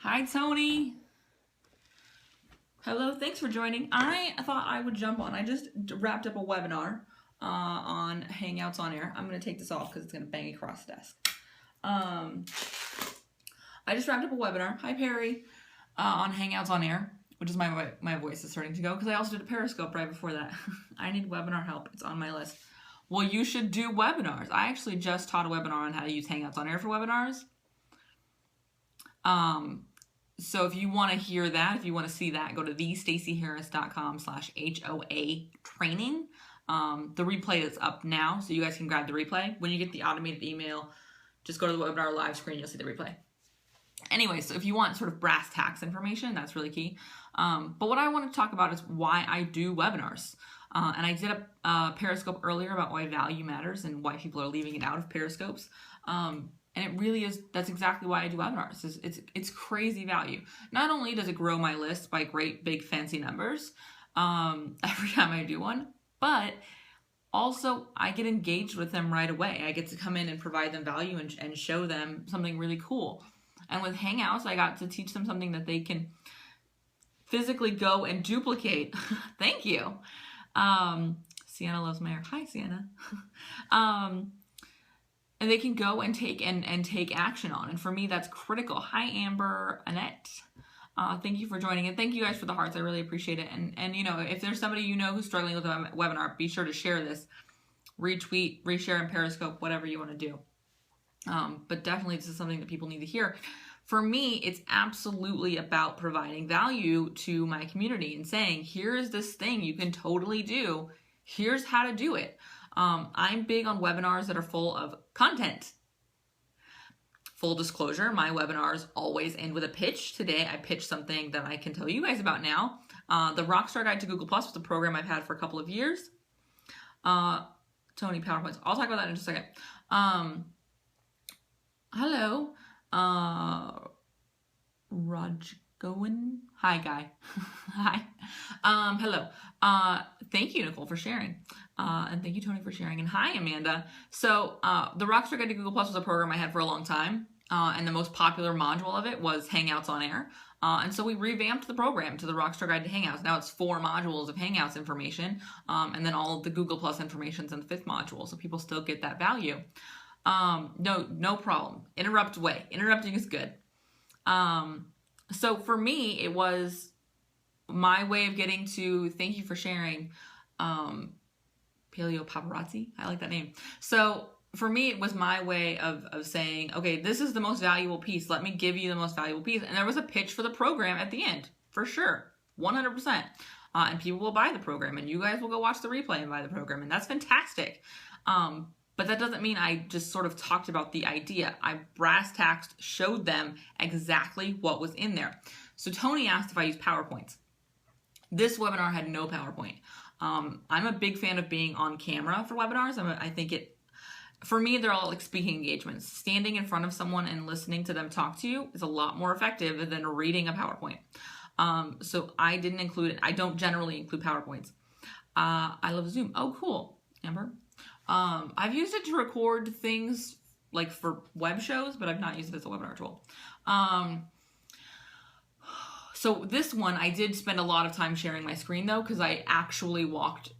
Hi, Tony. Hello, thanks for joining. I thought I would jump on. I just wrapped up a webinar on Hangouts on Air. I'm going to take this off because it's going to bang across the desk. I just wrapped up a webinar. Hi, Perry. On Hangouts on Air, which is my voice is starting to go because I also did a Periscope right before that. I need webinar help. It's on my list. Well, you should do webinars. I actually just taught a webinar on how to use Hangouts on Air for webinars. So if you want to hear that, if you want to see that, go to thestaceyharris.com/HOA training. The replay is up now, so you guys can grab the replay. When you get the automated email, just go to the webinar live screen, you'll see the replay. Anyway, so if you want sort of brass tacks information, that's really key. But what I want to talk about is why I do webinars. And I did a Periscope earlier about why value matters and why people are leaving it out of Periscopes. And it really is, that's exactly why I do webinars. It's crazy value. Not only does it grow my list by great, big, fancy numbers every time I do one, but also I get engaged with them right away. I get to come in and provide them value and show them something really cool. And with Hangouts, I got to teach them something that they can physically go and duplicate. Thank you. Sienna loves my hair. Hi, Sienna. And they can go and take action on. And for me, that's critical. Hi, Amber, Annette. Thank you for joining. And thank you guys for the hearts. I really appreciate it. And you know, if there's somebody you know who's struggling with a webinar, be sure to share this. Retweet, reshare in Periscope, whatever you want to do. But definitely this is something that people need to hear. For me, it's absolutely about providing value to my community and saying, here's this thing you can totally do. Here's how to do it. I'm big on webinars that are full of content. Full disclosure, my webinars always end with a pitch. Today, I pitched something that I can tell you guys about now. The Rockstar Guide to Google Plus was a program I've had for a couple of years. Tony, PowerPoints. I'll talk about that in just a second. Hello. Raj Goen. Hi, Guy. Hi. Hello. Thank you, Nicole, for sharing. And thank you, Tony, for sharing. And hi, Amanda. So the Rockstar Guide to Google Plus was a program I had for a long time. And the most popular module of it was Hangouts on Air. And so we revamped the program to the Rockstar Guide to Hangouts. Now it's 4 modules of Hangouts information. And then all of the Google Plus information's in the 5th module. So people still get that value. No problem. Interrupt away. Interrupting is good. So for me, it was my way of getting to, thank you for sharing, Paleo Paparazzi. I like that name. So for me, it was my way of saying, okay, this is the most valuable piece. Let me give you the most valuable piece. And there was a pitch for the program at the end, for sure, 100%. And people will buy the program, and you guys will go watch the replay and buy the program, and that's fantastic. But that doesn't mean I just sort of talked about the idea. I brass tacked, showed them exactly what was in there. So Tony asked if I use PowerPoints. This webinar had no PowerPoint. I'm a big fan of being on camera for webinars. I think for me, they're all like speaking engagements. Standing in front of someone and listening to them talk to you is a lot more effective than reading a PowerPoint. So I didn't include it. I don't generally include PowerPoints. I love Zoom. Oh, cool, Amber. I've used it to record things like for web shows, but I've not used it as a webinar tool. So this one, I did spend a lot of time sharing my screen though, because I actually walked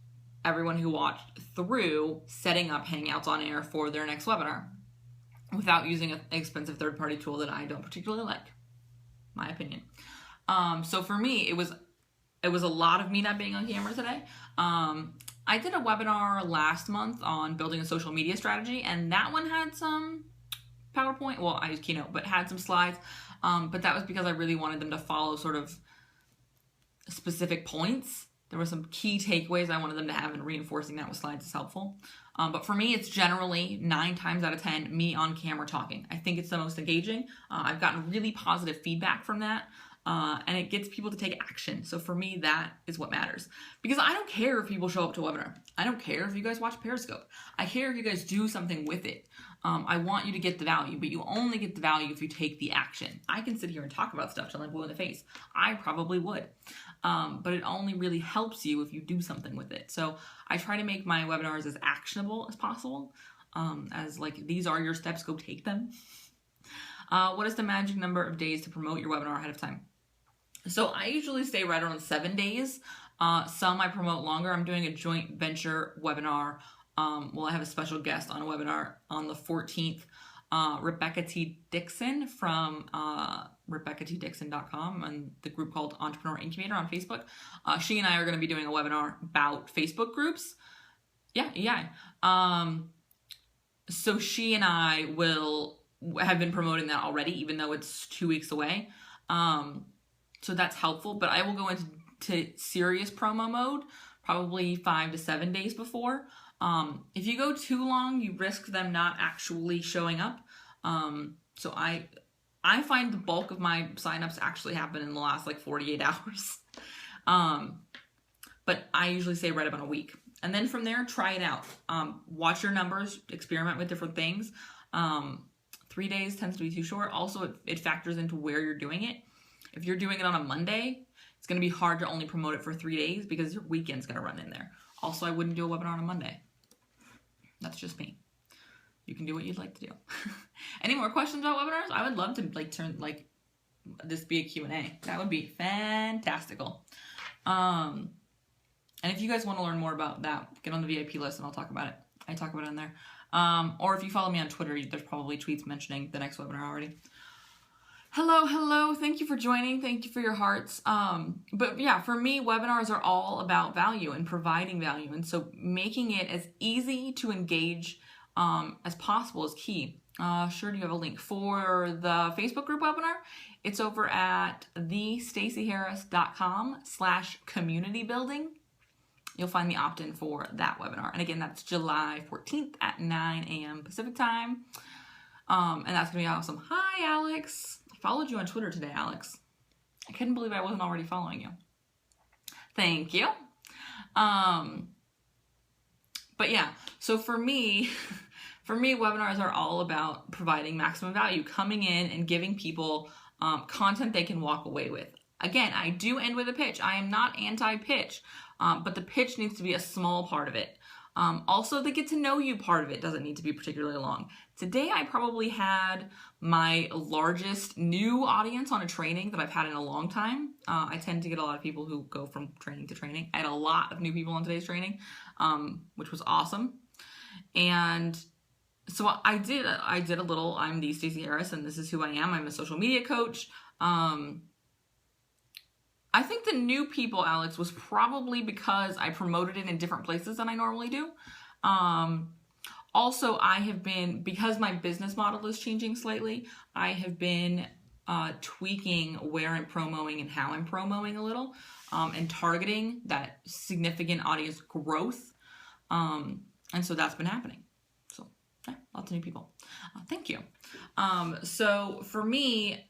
everyone who watched through setting up Hangouts on Air for their next webinar without using an expensive third-party tool that I don't particularly like, my opinion. So for me, it was a lot of me not being on camera today. I did a webinar last month on building a social media strategy, and that one had some PowerPoint. Well, I used Keynote, but had some slides. But that was because I really wanted them to follow sort of specific points. There were some key takeaways I wanted them to have, and reinforcing that with slides is helpful. But for me, it's generally 9 times out of 10 me on camera talking. I think it's the most engaging. I've gotten really positive feedback from that. And it gets people to take action. So for me, that is what matters. Because I don't care if people show up to a webinar. I don't care if you guys watch Periscope. I care if you guys do something with it. I want you to get the value, but you only get the value if you take the action. I can sit here and talk about stuff till I'm blue in the face. I probably would. But it only really helps you if you do something with it. So I try to make my webinars as actionable as possible. As like, these are your steps, go take them. What is the magic number of days to promote your webinar ahead of time? So I usually stay right around 7 days. Some I promote longer. I'm doing a joint venture webinar. I have a special guest on a webinar on the 14th. Rebecca T. Dixon from RebeccaTDixon.com and the group called Entrepreneur Incubator on Facebook. She and I are going to be doing a webinar about Facebook groups. Yeah. So she and I have been promoting that already, even though it's 2 weeks away. So that's helpful, but I will go into serious promo mode probably 5 to 7 days before. If you go too long, you risk them not actually showing up. So I find the bulk of my signups actually happen in the last 48 hours. But I usually say right about a week. And then from there, try it out. Watch your numbers, experiment with different things. 3 days tends to be too short. Also, it factors into where you're doing it. If you're doing it on a Monday, it's going to be hard to only promote it for 3 days because your weekend's going to run in there. Also, I wouldn't do a webinar on a Monday. That's just me. You can do what you'd like to do. Any more questions about webinars? I would love to turn this be a Q&A. That would be fantastical. And if you guys want to learn more about that, get on the VIP list and I'll talk about it. I talk about it in there. Or if you follow me on Twitter, there's probably tweets mentioning the next webinar already. Hello. Thank you for joining. Thank you for your hearts. But yeah, for me, webinars are all about value and providing value. And so making it as easy to engage as possible is key. Sure, do you have a link for the Facebook group webinar? It's over at thestaceyharris.com/community building. You'll find the opt-in for that webinar. And again, that's July 14th at 9 a.m. Pacific time. And that's going to be awesome. Hi, Alex. I followed you on Twitter today, Alex. I couldn't believe I wasn't already following you. Thank you. But yeah, so for me, webinars are all about providing maximum value, coming in and giving people content they can walk away with. Again, I do end with a pitch. I am not anti-pitch, but the pitch needs to be a small part of it. Also, the get to know you part of it doesn't need to be particularly long. Today, I probably had my largest new audience on a training that I've had in a long time. I tend to get a lot of people who go from training to training. I had a lot of new people on today's training, which was awesome. And so I did a little, I'm the Stacey Harris, and this is who I am. I'm a social media coach. I think the new people, Alex, was probably because I promoted it in different places than I normally do. Also, because my business model is changing slightly, I have been tweaking where I'm promoting and how I'm promoting a little, and targeting that significant audience growth. And so that's been happening. So yeah, lots of new people. Thank you. So for me,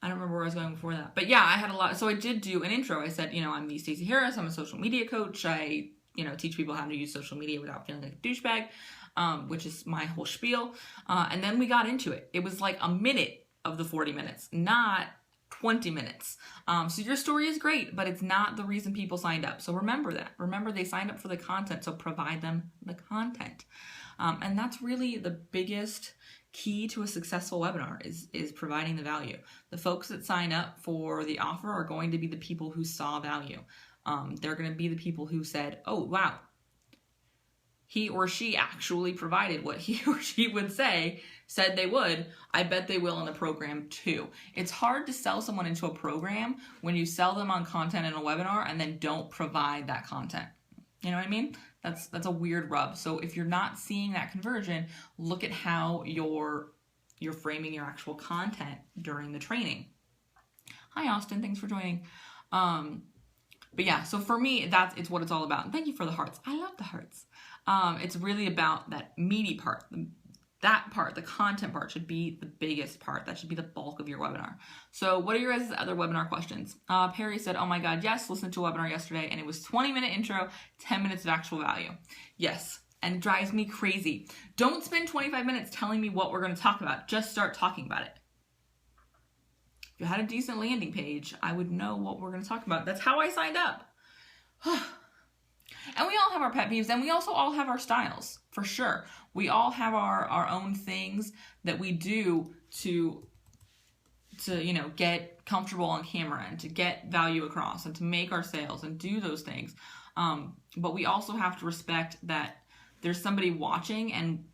I don't remember where I was going before that. But yeah, I had a lot. So I did do an intro. I said, I'm the Stacey Harris. I'm a social media coach. I, teach people how to use social media without feeling like a douchebag, which is my whole spiel. And then we got into it. It was like a minute of the 40 minutes, not 20 minutes. So your story is great, but it's not the reason people signed up. So remember that. Remember, they signed up for the content, so provide them the content. And that's really the biggest key to a successful webinar is providing the value. The folks that sign up for the offer are going to be the people who saw value. They're going to be the people who said, oh, wow, he or she actually provided what he or she said they would. I bet they will in the program too. It's hard to sell someone into a program when you sell them on content in a webinar and then don't provide that content. You know what I mean? That's a weird rub. So if you're not seeing that conversion, look at how you're framing your actual content during the training. Hi, Austin. Thanks for joining. But yeah, so for me, it's what it's all about. And thank you for the hearts. I love the hearts. It's really about that meaty part. That part, the content part, should be the biggest part. That should be the bulk of your webinar. So what are your guys' other webinar questions? Perry said, oh my God, yes, listened to a webinar yesterday, and it was 20-minute intro, 10 minutes of actual value. Yes, and it drives me crazy. Don't spend 25 minutes telling me what we're going to talk about. Just start talking about it. If you had a decent landing page, I would know what we're going to talk about. That's how I signed up. And we all have our pet peeves, and we also all have our styles, for sure. We all have our own things that we do to get comfortable on camera and to get value across and to make our sales and do those things. But we also have to respect that there's somebody watching and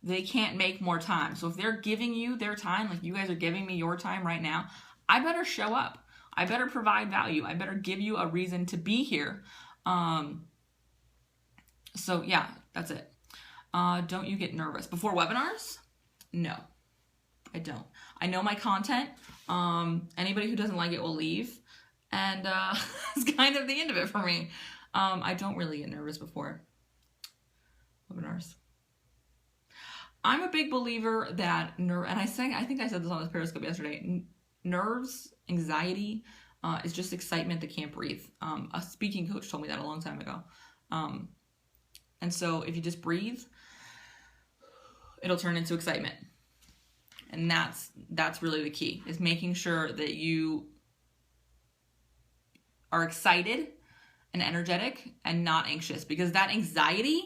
they can't make more time. So if they're giving you their time, like you guys are giving me your time right now, I better show up. I better provide value. I better give you a reason to be here. So yeah, that's it. Don't you get nervous before webinars? No, I don't. I know my content. Anybody who doesn't like it will leave. And it's kind of the end of it for me. I don't really get nervous before webinars. I'm a big believer that and I think I said this on this Periscope yesterday. Nerves, anxiety, is just excitement that can't breathe. A speaking coach told me that a long time ago. And so if you just breathe, it'll turn into excitement. And that's really the key, is making sure that you are excited and energetic and not anxious, because that anxiety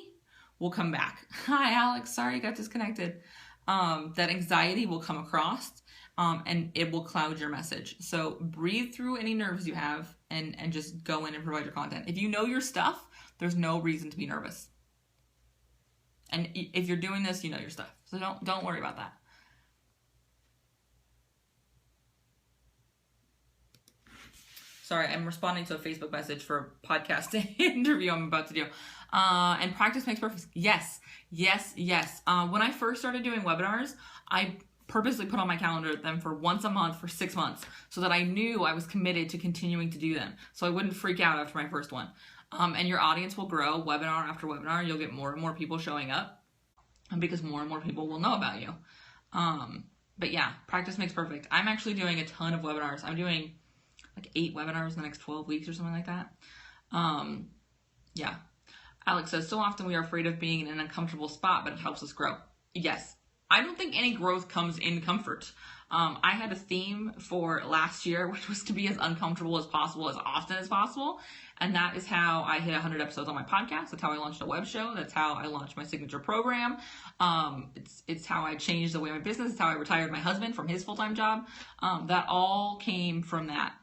will come back. Hi, Alex. Sorry I got disconnected. That anxiety will come across and it will cloud your message. So breathe through any nerves you have and just go in and provide your content. If you know your stuff, there's no reason to be nervous. And if you're doing this, you know your stuff. So don't worry about that. Sorry, I'm responding to a Facebook message for a podcast interview I'm about to do. And practice makes perfect. Yes. When I first started doing webinars, I purposely put on my calendar them for once a month for 6 months so that I knew I was committed to continuing to do them. So I wouldn't freak out after my first one. And your audience will grow webinar after webinar. You'll get more and more people showing up because more and more people will know about you. But yeah, practice makes perfect. I'm actually doing a ton of webinars. I'm doing like 8 webinars in the next 12 weeks or something like that. Yeah. Alex says, so often we are afraid of being in an uncomfortable spot, but it helps us grow. Yes. I don't think any growth comes in comfort. I had a theme for last year, which was to be as uncomfortable as possible, as often as possible. And that is how I hit 100 episodes on my podcast. That's how I launched a web show. That's how I launched my signature program. It's how I changed the way my business. It's how I retired my husband from his full-time job. That all came from that.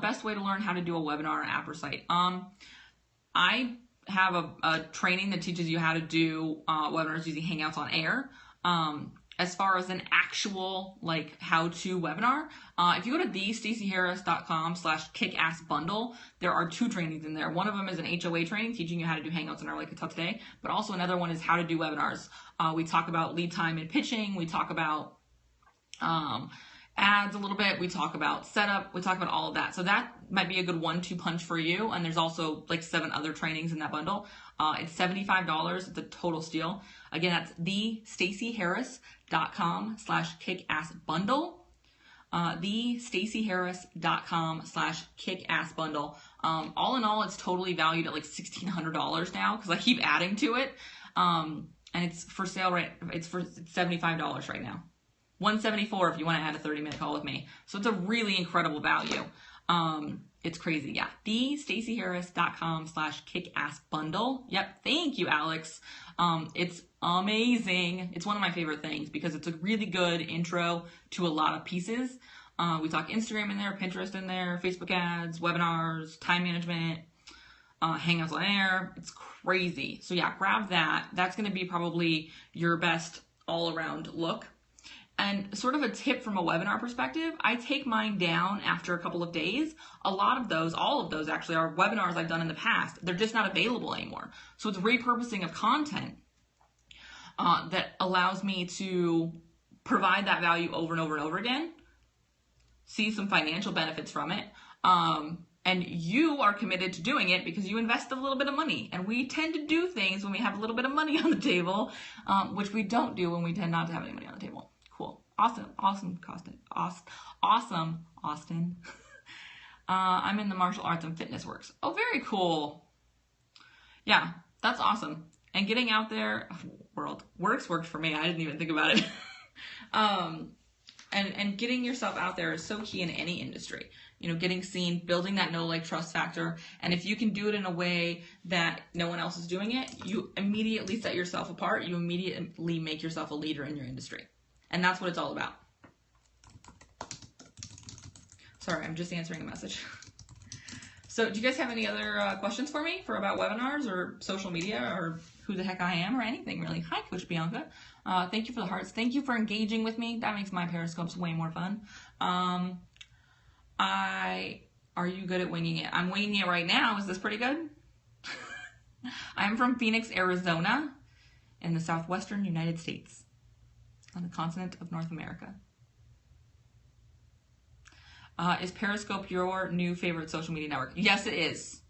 Best way to learn how to do a webinar on app or site. I have a training that teaches you how to do webinars using Hangouts on Air. As far as an actual how-to webinar, if you go to thestaceyharris.com/kickassbundle, there are 2 trainings in there. One of them is an HOA training teaching you how to do Hangouts on Air like I taught today, but also another one is how to do webinars. We talk about lead time and pitching. We talk about ads a little bit. We talk about setup. We talk about all of that. So that might be a good 1-2 punch for you. And there's also 7 other trainings in that bundle. It's $75. It's a total steal. Again, that's thestaceyharris.com/kickassbundle. thestaceyharris.com/kickassbundle. All in all, it's totally valued at $1,600 now because I keep adding to it. And it's for sale it's $75 right now. $174 if you want to add a 30-minute call with me. So it's a really incredible value. It's crazy. Yeah. thestaceyharris.com/kickassbundle. Yep. Thank you, Alex. It's amazing. It's one of my favorite things because it's a really good intro to a lot of pieces. We talk Instagram in there, Pinterest in there, Facebook ads, webinars, time management, Hangouts on Air. It's crazy. So yeah, grab that. That's going to be probably your best all-around look. And sort of a tip from a webinar perspective, I take mine down after a couple of days. All of those actually are webinars I've done in the past. They're just not available anymore. So it's repurposing of content that allows me to provide that value over and over and over again, see some financial benefits from it. And you are committed to doing it because you invest a little bit of money. And we tend to do things when we have a little bit of money on the table, which we don't do when we tend not to have any money on the table. Cool. Awesome, Austin. I'm in the martial arts and fitness works. Oh, very cool. Yeah, that's awesome. And getting out there, works worked for me. I didn't even think about it. And getting yourself out there is so key in any industry. Getting seen, building that know, like, trust factor. And if you can do it in a way that no one else is doing it, you immediately set yourself apart. You immediately make yourself a leader in your industry. And that's what it's all about. Sorry, I'm just answering a message. So do you guys have any other questions for me about webinars or social media or who the heck I am or anything really? Hi, Coach Bianca. Thank you for the hearts. Thank you for engaging with me. That makes my Periscopes way more fun. Are you good at winging it? I'm winging it right now. Is this pretty good? I'm from Phoenix, Arizona, in the southwestern United States, on the continent of North America. Is Periscope your new favorite social media network? Yes, it is.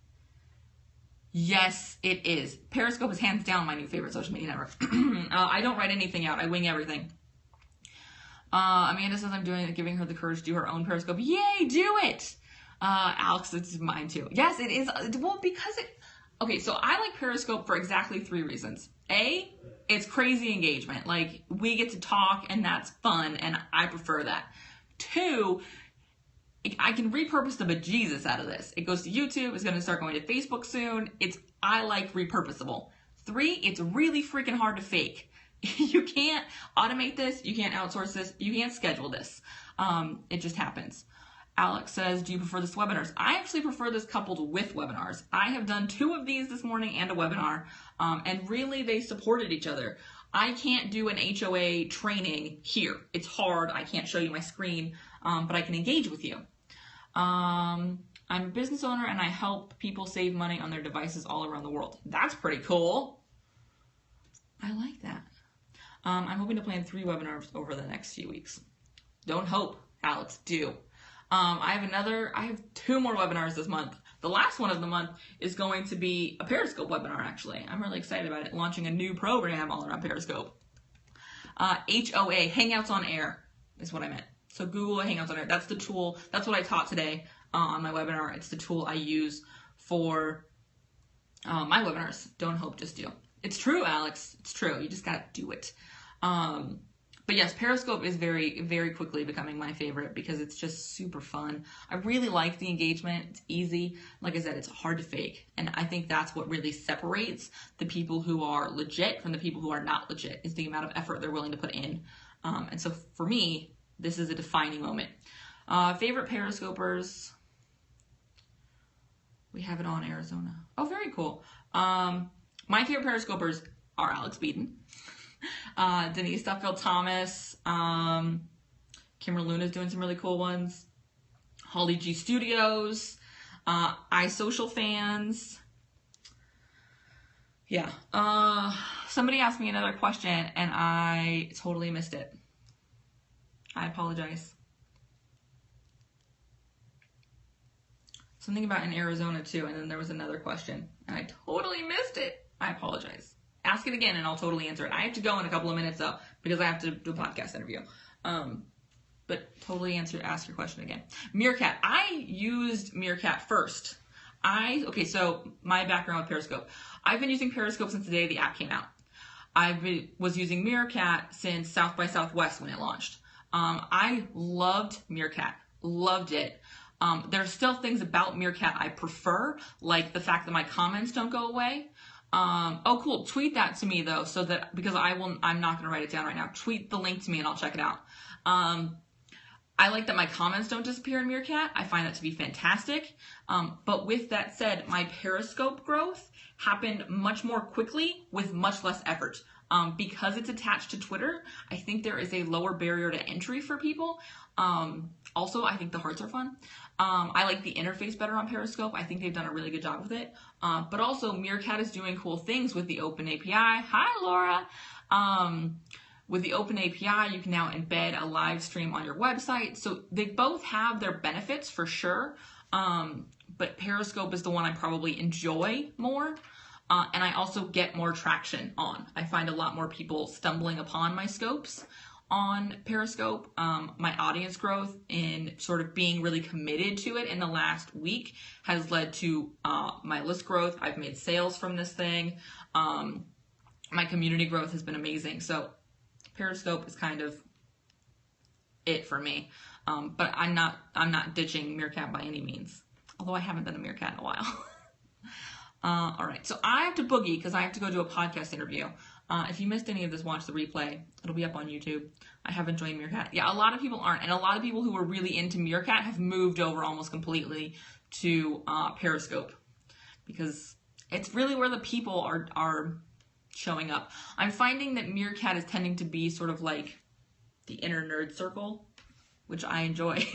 Yes, it is. Periscope is hands down my new favorite social media network. I don't write anything out. I wing everything. Amanda says I'm doing it, giving her the courage to do her own Periscope. Yay, do it! Alex, it's mine too. Yes, it is. Well, because it... Okay, so I like Periscope for exactly 3 reasons. A, it's crazy engagement. Like, we get to talk, and that's fun, and I prefer that. 2... I can repurpose the bejesus out of this. It goes to YouTube. It's going to start going to Facebook soon. I like repurposable. 3, it's really freaking hard to fake. You can't automate this. You can't outsource this. You can't schedule this. It just happens. Alex says, do you prefer this to webinars? I actually prefer this coupled with webinars. I have done 2 of these this morning and a webinar, and really they supported each other. I can't do an HOA training here. It's hard. I can't show you my screen, but I can engage with you. I'm a business owner and I help people save money on their devices all around the world. That's pretty cool. I like that. I'm hoping to plan 3 webinars over the next few weeks. Don't hope, Alex, do. I have 2 more webinars this month. The last one of the month is going to be a Periscope webinar, actually. I'm really excited about it. Launching a new program all around Periscope. HOA, Hangouts on Air, is what I meant. So Google Hangouts on Air. That's the tool. That's what I taught today on my webinar. It's the tool I use for my webinars. Don't hope, just do. It's true, Alex. It's true. You just got to do it. But yes, Periscope is very, very quickly becoming my favorite because it's just super fun. I really like the engagement. It's easy. Like I said, it's hard to fake. And I think that's what really separates the people who are legit from the people who are not legit, is the amount of effort they're willing to put in. And so for me, this is a defining moment. Favorite Periscopers. We have it on Arizona. Oh, very cool. My favorite Periscopers are Alex Beaton, Denise Duffield Thomas, Kimberly Luna's doing some really cool ones, Holly G Studios, iSocial Fans. Yeah. Somebody asked me another question and I totally missed it. I apologize. Something about in Arizona too, and then there was another question, and I totally missed it. I apologize. Ask it again, and I'll totally answer it. I have to go in a couple of minutes though, because I have to do a podcast interview. But totally ask your question again. Meerkat. I used Meerkat first. So my background with Periscope. I've been using Periscope since the day the app came out. Was using Meerkat since South by Southwest when it launched. I loved Meerkat. Loved it. There's still things about Meerkat I prefer, like the fact that my comments don't go away. Oh, cool. Tweet that to me though, because I'm not going to write it down right now. Tweet the link to me and I'll check it out. I like that my comments don't disappear in Meerkat. I find that to be fantastic. But with that said, my Periscope growth happened much more quickly with much less effort. Because it's attached to Twitter, I think there is a lower barrier to entry for people. Also, I think the hearts are fun. I like the interface better on Periscope. I think they've done a really good job with it. But also, Meerkat is doing cool things with the open API. Hi, Laura. With the open API, you can now embed a live stream on your website. So they both have their benefits for sure. But Periscope is the one I probably enjoy more. And I also get more traction on. I find a lot more people stumbling upon my scopes on Periscope. My audience growth in sort of being really committed to it in the last week has led to my list growth. I've made sales from this thing. My community growth has been amazing. So Periscope is kind of it for me. But I'm not ditching Meerkat by any means. Although I haven't done a Meerkat in a while. All right, so I have to boogie because I have to go do a podcast interview. If you missed any of this, watch the replay. It'll be up on YouTube. I have enjoyed Meerkat. Yeah, a lot of people aren't. And a lot of people who are really into Meerkat have moved over almost completely to Periscope. Because it's really where the people are showing up. I'm finding that Meerkat is tending to be sort of like the inner nerd circle, which I enjoy.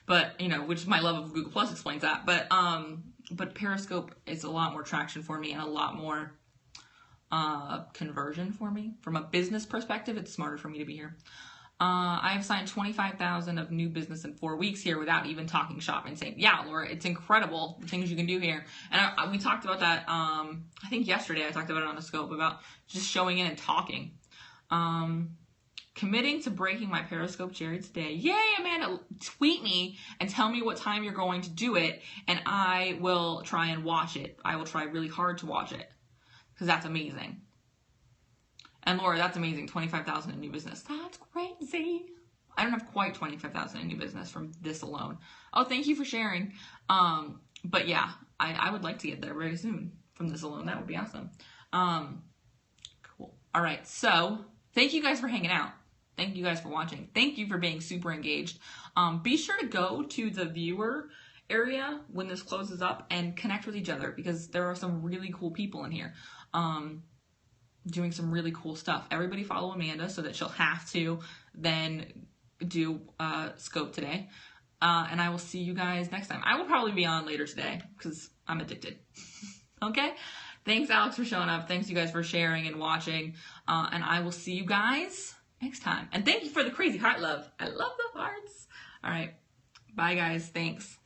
But, you know, which my love of Google Plus explains that. But Periscope is a lot more traction for me and a lot more conversion for me. From a business perspective, it's smarter for me to be here. I have signed 25,000 of new business in 4 weeks here without even talking shop and saying, yeah, Laura, it's incredible the things you can do here. And we talked about that, I think yesterday I talked about it on the scope about just showing in and talking. Committing to breaking my Periscope cherry today. Yay, Amanda! Tweet me and tell me what time you're going to do it, and I will try and watch it. I will try really hard to watch it, because that's amazing. And Laura, that's amazing. 25,000 in new business. That's crazy. I don't have quite 25,000 in new business from this alone. Oh, thank you for sharing. But yeah, I would like to get there very soon from this alone. That would be awesome. Cool. All right. So thank you guys for hanging out. Thank you guys for watching. Thank you for being super engaged. Be sure to go to the viewer area when this closes up and connect with each other, because there are some really cool people in here doing some really cool stuff. Everybody follow Amanda so that she'll have to then do scope today. And I will see you guys next time. I will probably be on later today because I'm addicted. Okay? Thanks, Alex, for showing up. Thanks, you guys, for sharing and watching. And I will see you guys next time. And thank you for the crazy heart love. I love the hearts. All right. Bye, guys. Thanks.